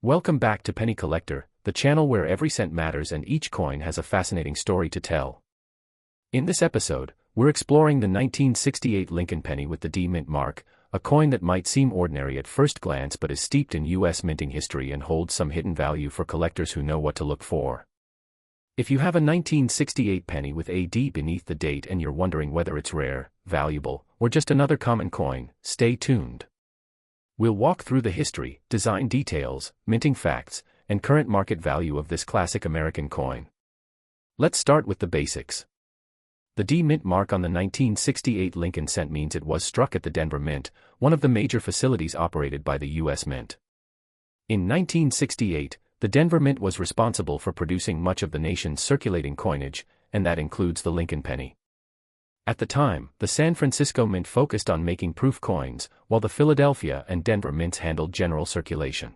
Welcome back to Penny Collector, the channel where every cent matters and each coin has a fascinating story to tell. In this episode, we're exploring the 1968 Lincoln penny with the D mint mark, a coin that might seem ordinary at first glance but is steeped in U.S. minting history and holds some hidden value for collectors who know what to look for. If you have a 1968 penny with a D beneath the date and you're wondering whether it's rare, valuable, or just another common coin, stay tuned. We'll walk through the history, design details, minting facts, and current market value of this classic American coin. Let's start with the basics. The D mint mark on the 1968 Lincoln cent means it was struck at the Denver Mint, one of the major facilities operated by the U.S. Mint. In 1968, the Denver Mint was responsible for producing much of the nation's circulating coinage, and that includes the Lincoln penny. At the time, the San Francisco Mint focused on making proof coins, while the Philadelphia and Denver Mints handled general circulation.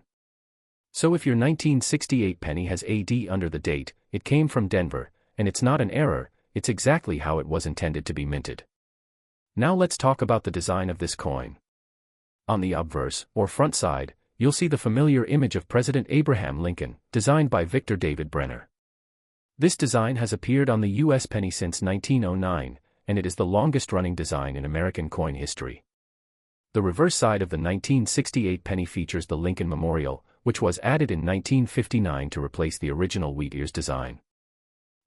So if your 1968 penny has AD under the date, it came from Denver, and it's not an error, it's exactly how it was intended to be minted. Now let's talk about the design of this coin. On the obverse, or front side, you'll see the familiar image of President Abraham Lincoln, designed by Victor David Brenner. This design has appeared on the U.S. penny since 1909, and it is the longest-running design in American coin history. The reverse side of the 1968 penny features the Lincoln Memorial, which was added in 1959 to replace the original wheat ears design.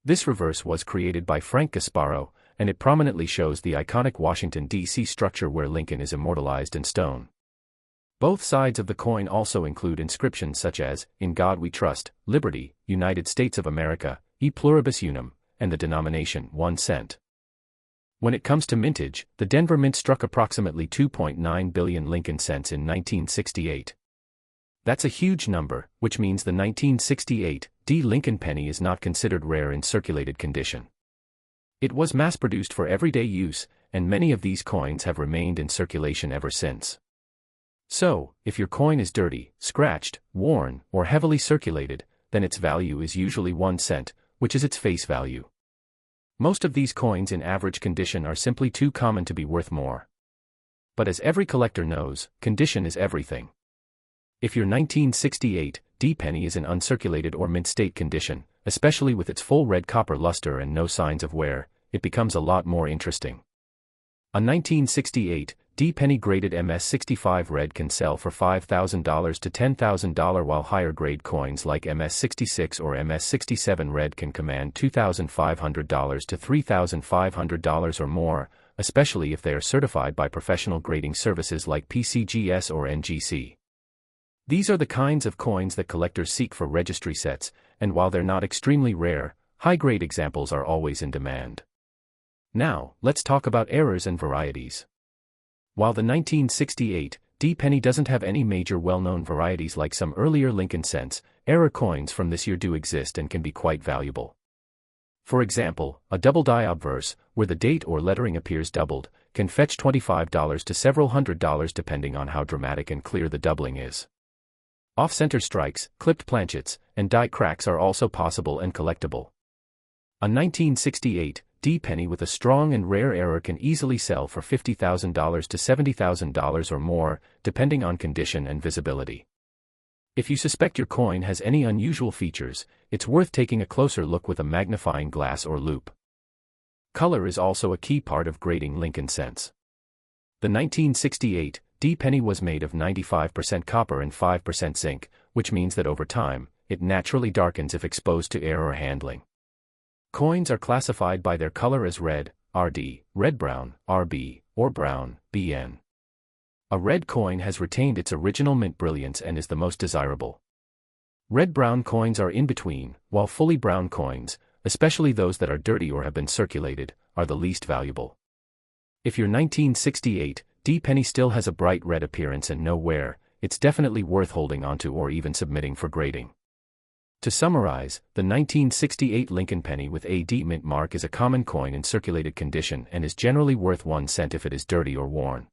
This reverse was created by Frank Gasparo, and it prominently shows the iconic Washington, D.C. structure where Lincoln is immortalized in stone. Both sides of the coin also include inscriptions such as, "In God We Trust," "Liberty," "United States of America," "E Pluribus Unum," and the denomination 1 cent. When it comes to mintage, the Denver Mint struck approximately 2.9 billion Lincoln cents in 1968. That's a huge number, which means the 1968 D Lincoln penny is not considered rare in circulated condition. It was mass-produced for everyday use, and many of these coins have remained in circulation ever since. So, if your coin is dirty, scratched, worn, or heavily circulated, then its value is usually 1 cent, which is its face value. Most of these coins in average condition are simply too common to be worth more. But as every collector knows, condition is everything. If your 1968 D penny is in uncirculated or mint state condition, especially with its full red copper luster and no signs of wear, it becomes a lot more interesting. A 1968 D penny graded MS65 red can sell for $5,000 to $10,000, while higher grade coins like MS66 or MS67 red can command $2,500 to $3,500 or more, especially if they are certified by professional grading services like PCGS or NGC. These are the kinds of coins that collectors seek for registry sets, and while they're not extremely rare, high-grade examples are always in demand. Now, let's talk about errors and varieties. While the 1968 D penny doesn't have any major well-known varieties like some earlier Lincoln cents, error coins from this year do exist and can be quite valuable. For example, a double die obverse, where the date or lettering appears doubled, can fetch $25 to several $100s depending on how dramatic and clear the doubling is. Off-center strikes, clipped planchets, and die cracks are also possible and collectible. A 1968 D penny with a strong and rare error can easily sell for $50,000 to $70,000 or more, depending on condition and visibility. If you suspect your coin has any unusual features, it's worth taking a closer look with a magnifying glass or loupe. Color is also a key part of grading Lincoln cents. The 1968 D penny was made of 95% copper and 5% zinc, which means that over time, it naturally darkens if exposed to air or handling. Coins are classified by their color as red, RD, red-brown, RB, or brown, BN. A red coin has retained its original mint brilliance and is the most desirable. Red-brown coins are in between, while fully brown coins, especially those that are dirty or have been circulated, are the least valuable. If your 1968 D penny still has a bright red appearance and no wear, it's definitely worth holding onto or even submitting for grading. To summarize, the 1968 Lincoln penny with a D mint mark is a common coin in circulated condition and is generally worth 1 cent if it is dirty or worn.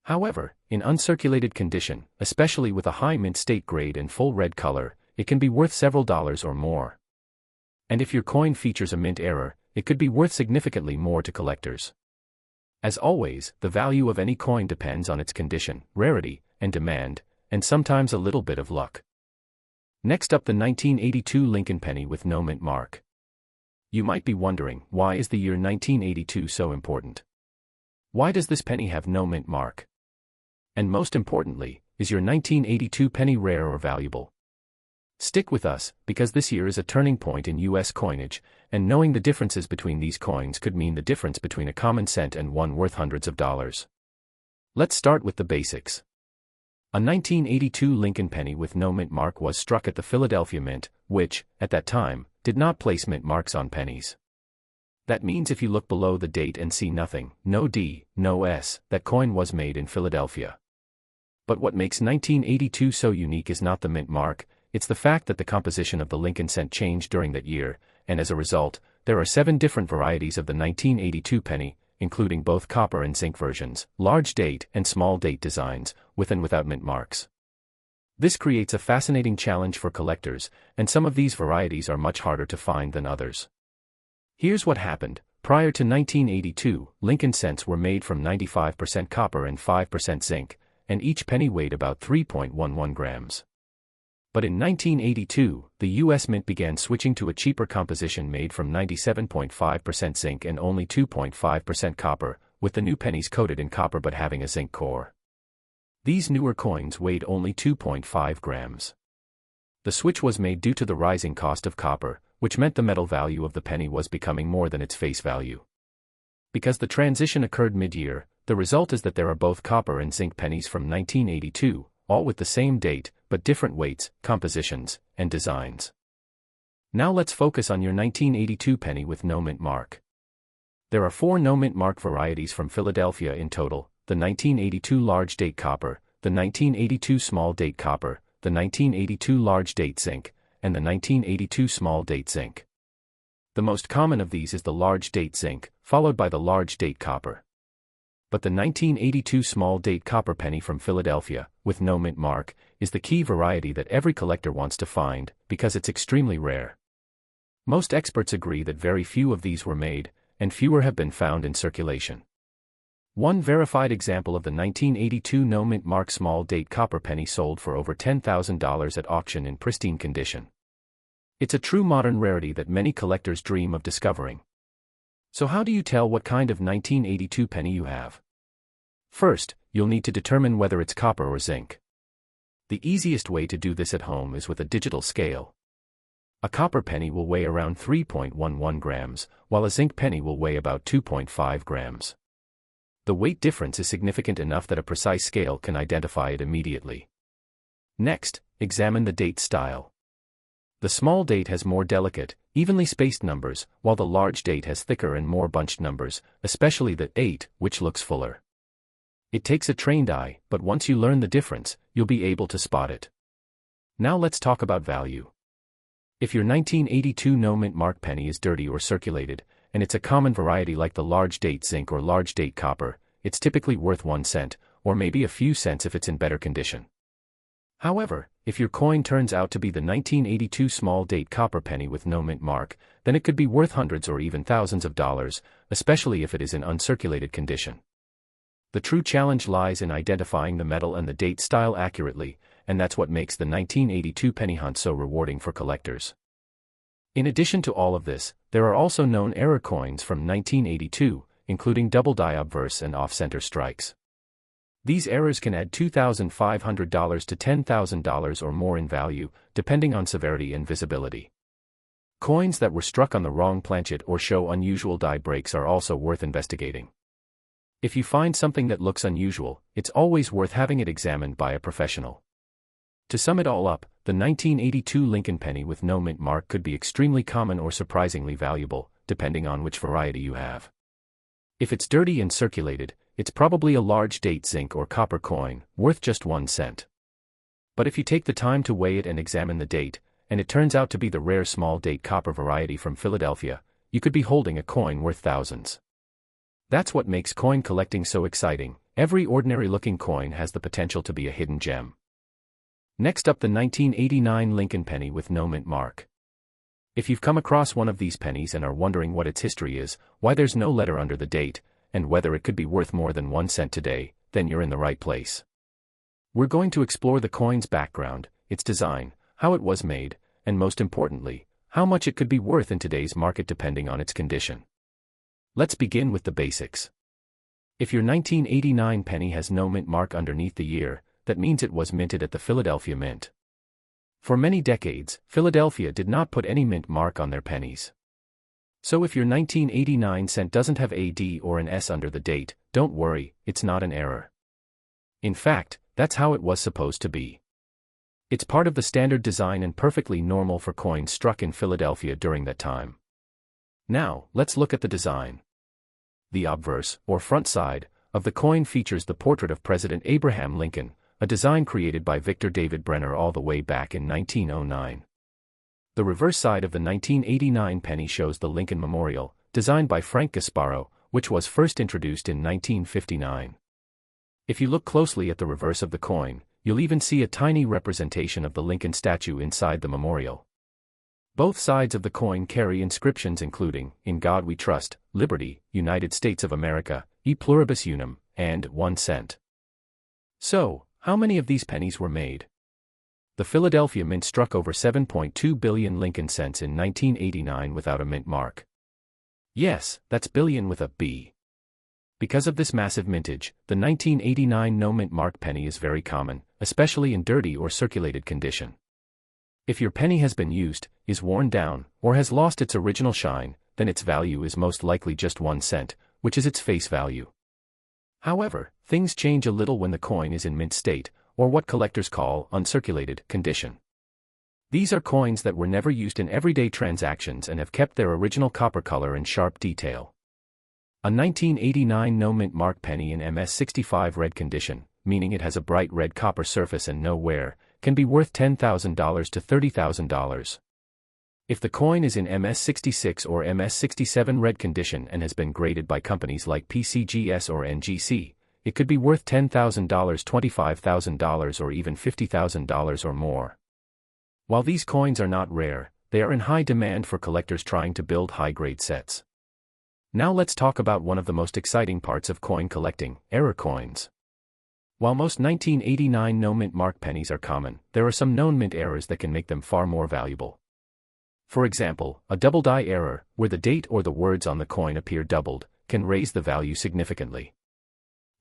However, in uncirculated condition, especially with a high mint state grade and full red color, it can be worth several dollars or more. And if your coin features a mint error, it could be worth significantly more to collectors. As always, the value of any coin depends on its condition, rarity, and demand, and sometimes a little bit of luck. Next up, the 1982 Lincoln penny with no mint mark. You might be wondering, why is the year 1982 so important? Why does this penny have no mint mark? And most importantly, is your 1982 penny rare or valuable? Stick with us, because this year is a turning point in US coinage, and knowing the differences between these coins could mean the difference between a common cent and one worth hundreds of dollars. Let's start with the basics. A 1982 Lincoln penny with no mint mark was struck at the Philadelphia Mint, which, at that time, did not place mint marks on pennies. That means if you look below the date and see nothing, no D, no S, that coin was made in Philadelphia. But what makes 1982 so unique is not the mint mark, it's the fact that the composition of the Lincoln cent changed during that year, and as a result, there are 7 different varieties of the 1982 penny, including both copper and zinc versions, large date and small date designs, with and without mint marks. This creates a fascinating challenge for collectors, and some of these varieties are much harder to find than others. Here's what happened. Prior to 1982, Lincoln cents were made from 95% copper and 5% zinc, and each penny weighed about 3.11 grams. But in 1982, the U.S. Mint began switching to a cheaper composition made from 97.5% zinc and only 2.5% copper, with the new pennies coated in copper but having a zinc core. These newer coins weighed only 2.5 grams. The switch was made due to the rising cost of copper, which meant the metal value of the penny was becoming more than its face value. Because the transition occurred mid-year, the result is that there are both copper and zinc pennies from 1982, all with the same date, but different weights, compositions, and designs. Now let's focus on your 1982 penny with no mint mark. There are 4 no mint mark varieties from Philadelphia in total: the 1982 large date copper, the 1982 small date copper, the 1982 large date zinc, and the 1982 small date zinc. The most common of these is the large date zinc, followed by the large date copper. But the 1982 small date copper penny from Philadelphia, with no mint mark, is the key variety that every collector wants to find, because it's extremely rare. Most experts agree that very few of these were made, and fewer have been found in circulation. One verified example of the 1982 no mint mark small date copper penny sold for over $10,000 at auction in pristine condition. It's a true modern rarity that many collectors dream of discovering. So how do you tell what kind of 1982 penny you have? First, you'll need to determine whether it's copper or zinc. The easiest way to do this at home is with a digital scale. A copper penny will weigh around 3.11 grams, while a zinc penny will weigh about 2.5 grams. The weight difference is significant enough that a precise scale can identify it immediately. Next, examine the date style. The small date has more delicate, evenly spaced numbers, while the large date has thicker and more bunched numbers, especially the 8, which looks fuller. It takes a trained eye, but once you learn the difference, you'll be able to spot it. Now let's talk about value. If your 1982 no mint mark penny is dirty or circulated, and it's a common variety like the large date zinc or large date copper, it's typically worth 1 cent, or maybe a few cents if it's in better condition. However, if your coin turns out to be the 1982 small date copper penny with no mint mark, then it could be worth hundreds or even thousands of dollars, especially if it is in uncirculated condition. The true challenge lies in identifying the metal and the date style accurately, and that's what makes the 1982 penny hunt so rewarding for collectors. In addition to all of this, there are also known error coins from 1982, including double die obverse and off-center strikes. These errors can add $2,500 to $10,000 or more in value, depending on severity and visibility. Coins that were struck on the wrong planchet or show unusual die breaks are also worth investigating. If you find something that looks unusual, it's always worth having it examined by a professional. To sum it all up, the 1982 Lincoln penny with no mint mark could be extremely common or surprisingly valuable, depending on which variety you have. If it's dirty and circulated, it's probably a large date zinc or copper coin, worth just 1 cent. But if you take the time to weigh it and examine the date, and it turns out to be the rare small date copper variety from Philadelphia, you could be holding a coin worth thousands. That's what makes coin collecting so exciting. Every ordinary-looking coin has the potential to be a hidden gem. Next up, the 1989 Lincoln penny with no mint mark. If you've come across one of these pennies and are wondering what its history is, why there's no letter under the date, and whether it could be worth more than 1 cent today, then you're in the right place. We're going to explore the coin's background, its design, how it was made, and most importantly, how much it could be worth in today's market depending on its condition. Let's begin with the basics. If your 1989 penny has no mint mark underneath the year, that means it was minted at the Philadelphia Mint. For many decades, Philadelphia did not put any mint mark on their pennies. So if your 1989 cent doesn't have a D or an S under the date, don't worry, it's not an error. In fact, that's how it was supposed to be. It's part of the standard design and perfectly normal for coins struck in Philadelphia during that time. Now, let's look at the design. The obverse, or front side, of the coin features the portrait of President Abraham Lincoln, a design created by Victor David Brenner all the way back in 1909. The reverse side of the 1989 penny shows the Lincoln Memorial, designed by Frank Gasparo, which was first introduced in 1959. If you look closely at the reverse of the coin, you'll even see a tiny representation of the Lincoln statue inside the memorial. Both sides of the coin carry inscriptions including, "In God We Trust," "Liberty," "United States of America," "E Pluribus Unum," and 1 cent. So, how many of these pennies were made? The Philadelphia Mint struck over 7.2 billion Lincoln cents in 1989 without a mint mark. Yes, that's billion with a B. Because of this massive mintage, the 1989 no mint mark penny is very common, especially in dirty or circulated condition. If your penny has been used, is worn down, or has lost its original shine, then its value is most likely just 1 cent, which is its face value. However, things change a little when the coin is in mint state, or what collectors call uncirculated condition. These are coins that were never used in everyday transactions and have kept their original copper color and sharp detail. A 1989 no mint mark penny in MS65 red condition, meaning it has a bright red copper surface and no wear, can be worth $10,000 to $30,000. If the coin is in MS66 or MS67 red condition and has been graded by companies like PCGS or NGC, it could be worth $10,000, $25,000 or even $50,000 or more. While these coins are not rare, they are in high demand for collectors trying to build high-grade sets. Now let's talk about one of the most exciting parts of coin collecting, error coins. While most 1989 no mint mark pennies are common, there are some known mint errors that can make them far more valuable. For example, a double die error, where the date or the words on the coin appear doubled, can raise the value significantly.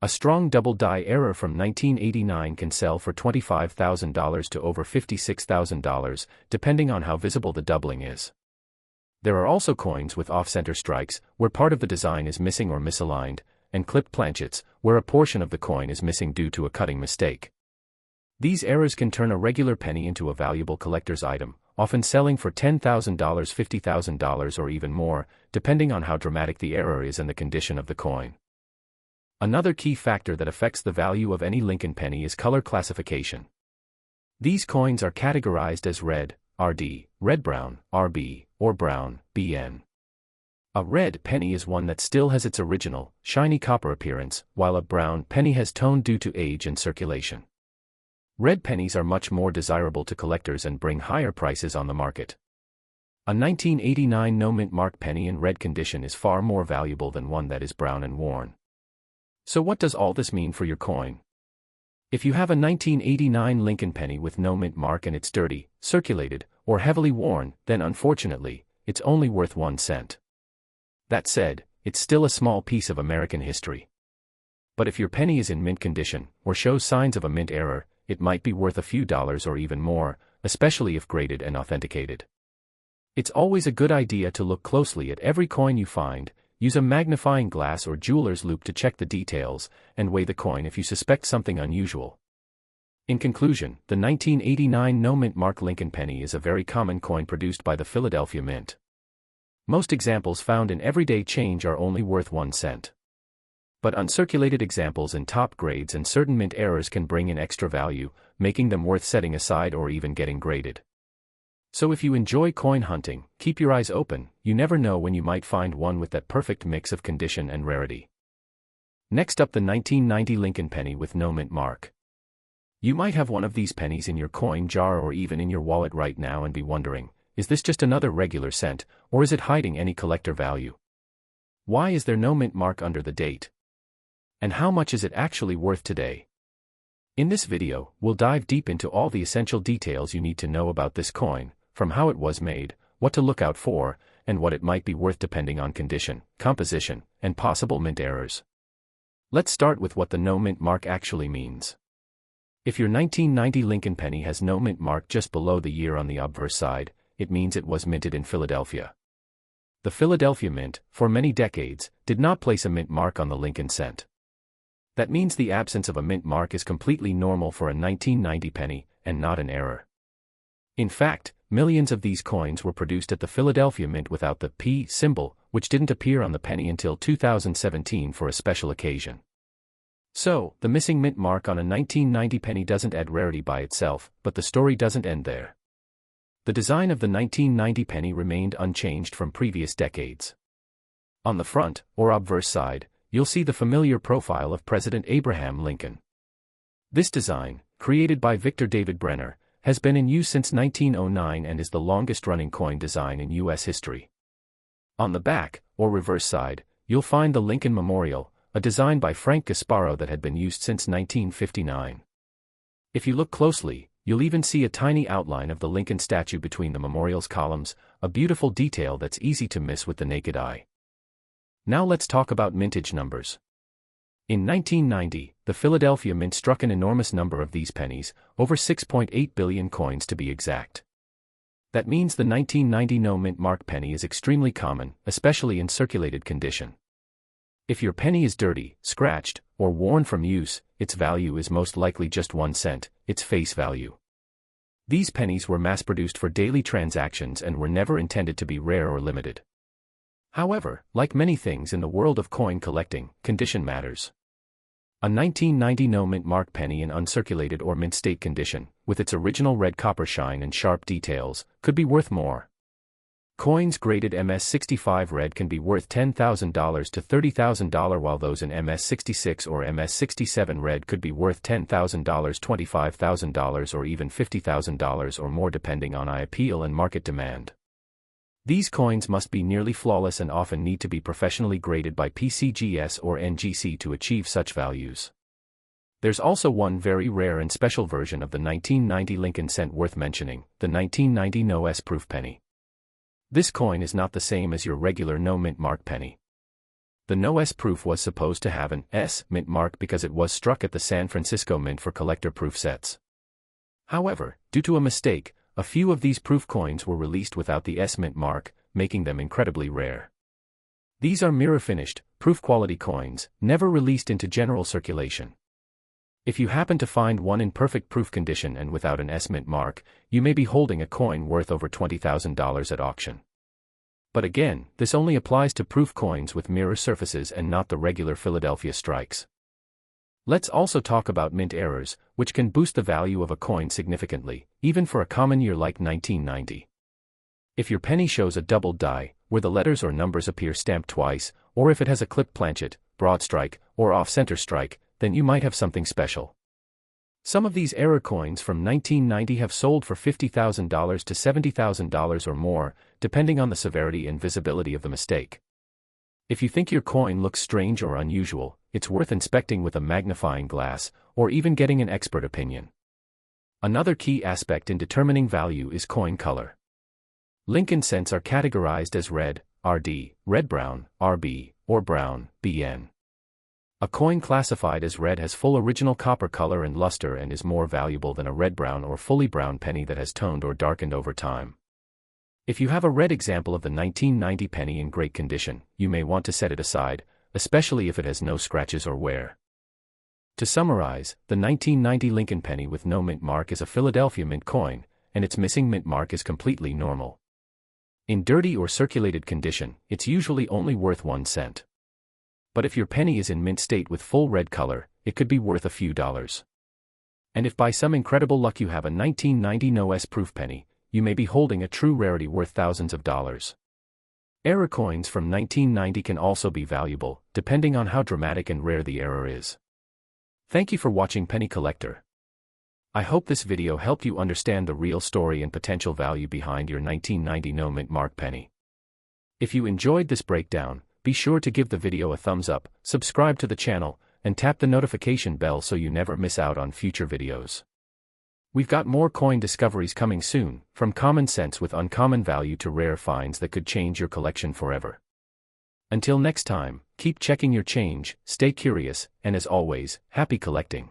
A strong double die error from 1989 can sell for $25,000 to over $56,000, depending on how visible the doubling is. There are also coins with off-center strikes, where part of the design is missing or misaligned, and clipped planchets, where a portion of the coin is missing due to a cutting mistake. These errors can turn a regular penny into a valuable collector's item, often selling for $10,000, $50,000 or even more, depending on how dramatic the error is and the condition of the coin. Another key factor that affects the value of any Lincoln penny is color classification. These coins are categorized as red, RD, red-brown, RB, or brown, BN. A red penny is one that still has its original, shiny copper appearance, while a brown penny has toned due to age and circulation. Red pennies are much more desirable to collectors and bring higher prices on the market. A 1989 no mint mark penny in red condition is far more valuable than one that is brown and worn. So what does all this mean for your coin? If you have a 1989 Lincoln penny with no mint mark and it's dirty, circulated, or heavily worn, then unfortunately, it's only worth 1 cent. That said, it's still a small piece of American history. But if your penny is in mint condition, or shows signs of a mint error, it might be worth a few dollars or even more, especially if graded and authenticated. It's always a good idea to look closely at every coin you find, use a magnifying glass or jeweler's loupe to check the details, and weigh the coin if you suspect something unusual. In conclusion, the 1989 no mint mark Lincoln penny is a very common coin produced by the Philadelphia Mint. Most examples found in everyday change are only worth 1 cent. But uncirculated examples in top grades and certain mint errors can bring in extra value, making them worth setting aside or even getting graded. So if you enjoy coin hunting, keep your eyes open, you never know when you might find one with that perfect mix of condition and rarity. Next up, the 1990 Lincoln penny with no mint mark. You might have one of these pennies in your coin jar or even in your wallet right now and be wondering, is this just another regular cent, or is it hiding any collector value? Why is there no mint mark under the date? And how much is it actually worth today? In this video, we'll dive deep into all the essential details you need to know about this coin, from how it was made, what to look out for, and what it might be worth depending on condition, composition, and possible mint errors. Let's start with what the no mint mark actually means. If your 1990 Lincoln penny has no mint mark just below the year on the obverse side, it means it was minted in Philadelphia. The Philadelphia Mint, for many decades, did not place a mint mark on the Lincoln cent. That means the absence of a mint mark is completely normal for a 1990 penny, and not an error. In fact, millions of these coins were produced at the Philadelphia Mint without the P symbol, which didn't appear on the penny until 2017 for a special occasion. So, the missing mint mark on a 1990 penny doesn't add rarity by itself, but the story doesn't end there. The design of the 1990 penny remained unchanged from previous decades. On the front, or obverse side, you'll see the familiar profile of President Abraham Lincoln. This design, created by Victor David Brenner, has been in use since 1909 and is the longest-running coin design in U.S. history. On the back, or reverse side, you'll find the Lincoln Memorial, a design by Frank Gasparo that had been used since 1959. If you look closely, you'll even see a tiny outline of the Lincoln statue between the memorial's columns, a beautiful detail that's easy to miss with the naked eye. Now let's talk about mintage numbers. In 1990, the Philadelphia Mint struck an enormous number of these pennies, over 6.8 billion coins to be exact. That means the 1990 no mint mark penny is extremely common, especially in circulated condition. If your penny is dirty, scratched, or worn from use, its value is most likely just 1 cent, its face value. These pennies were mass-produced for daily transactions and were never intended to be rare or limited. However, like many things in the world of coin collecting, condition matters. A 1990 no mint mark penny in uncirculated or mint state condition, with its original red copper shine and sharp details, could be worth more. Coins graded MS65 red can be worth $10,000 to $30,000, while those in MS66 or MS67 red could be worth $10,000, $25,000, or even $50,000 or more depending on eye appeal and market demand. These coins must be nearly flawless and often need to be professionally graded by PCGS or NGC to achieve such values. There's also one very rare and special version of the 1990 Lincoln cent worth mentioning, the 1990 no S proof penny. This coin is not the same as your regular no mint mark penny. The no S proof was supposed to have an S mint mark because it was struck at the San Francisco Mint for collector proof sets. However, due to a mistake, a few of these proof coins were released without the S mint mark, making them incredibly rare. These are mirror-finished, proof-quality coins, never released into general circulation. If you happen to find one in perfect proof condition and without an S mint mark, you may be holding a coin worth over $20,000 at auction. But again, this only applies to proof coins with mirror surfaces and not the regular Philadelphia strikes. Let's also talk about mint errors, which can boost the value of a coin significantly, even for a common year like 1990. If your penny shows a doubled die, where the letters or numbers appear stamped twice, or if it has a clipped planchet, broad strike, or off-center strike, then you might have something special. Some of these error coins from 1990 have sold for $50,000 to $70,000 or more, depending on the severity and visibility of the mistake. If you think your coin looks strange or unusual, it's worth inspecting with a magnifying glass, or even getting an expert opinion. Another key aspect in determining value is coin color. Lincoln cents are categorized as red, RD, red-brown, RB, or brown, BN. A coin classified as red has full original copper color and luster and is more valuable than a red-brown or fully brown penny that has toned or darkened over time. If you have a red example of the 1990 penny in great condition, you may want to set it aside, especially if it has no scratches or wear. To summarize, the 1990 Lincoln penny with no mint mark is a Philadelphia Mint coin, and its missing mint mark is completely normal. In dirty or circulated condition, it's usually only worth 1 cent. But if your penny is in mint state with full red color, it could be worth a few dollars. And if by some incredible luck you have a 1990 no S proof penny, you may be holding a true rarity worth thousands of dollars. Error coins from 1990 can also be valuable, depending on how dramatic and rare the error is. Thank you for watching Penny Collector. I hope this video helped you understand the real story and potential value behind your 1990 no mint mark penny. If you enjoyed this breakdown, be sure to give the video a thumbs up, subscribe to the channel, and tap the notification bell so you never miss out on future videos. We've got more coin discoveries coming soon, from common sense with uncommon value to rare finds that could change your collection forever. Until next time, keep checking your change, stay curious, and as always, happy collecting.